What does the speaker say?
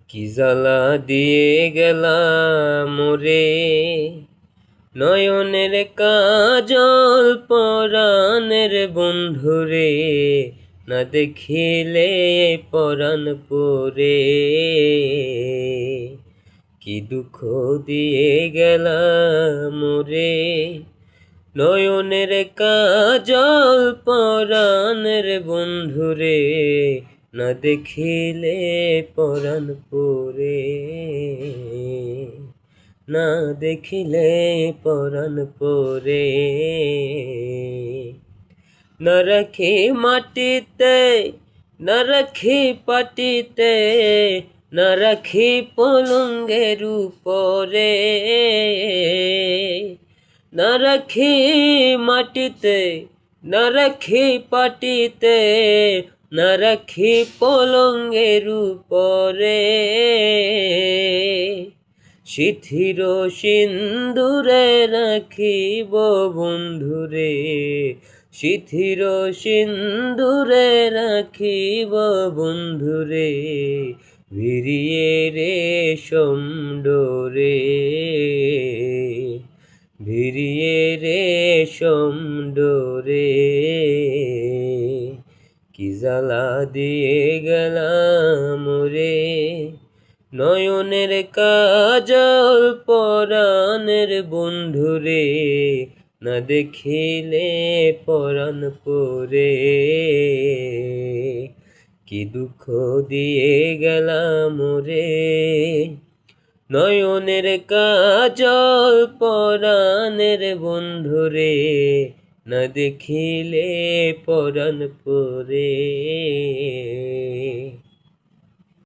কি জ্বালা দিয়ে গেলাম মোরে, নয়নের কাজল পরাণের বন্ধুরে, না দেখিলে পরাণ পরে। কি দুঃখ দিয়ে গেলাম মোরে, নয়নের কাজল পরাণের বন্ধুরে, না দেখিলে পরাণ পরে, না দেখিলে পরাণ পরে। না রাখি মাটিতে, না রাখি পাটিতে, না রাখি পলঙ্গের উপরে, না রাখি মাটিতে, না রাখি পাটিতে, না রাখি পলঙ্গের উপরে। শিথির সিন্দুরে রাখিব বন্ধুরে, শিথির সিন্দুরে রাখিব বন্ধুরে, ভিড়িয়ে রেশম ডোরে, ভিড়িয়ে রেশম ডোরে। কি জ্বালা দিয়ে গেলাম মোরে, নয়নের কাজল পরাণের বন্ধুরে, না দেখিলে পরাণ পরে। কি দুঃখ দিয়ে গেলাম মোরে, নয়নের কাজল পরাণের বন্ধুরে, না দেখিলে পরাণ পরে।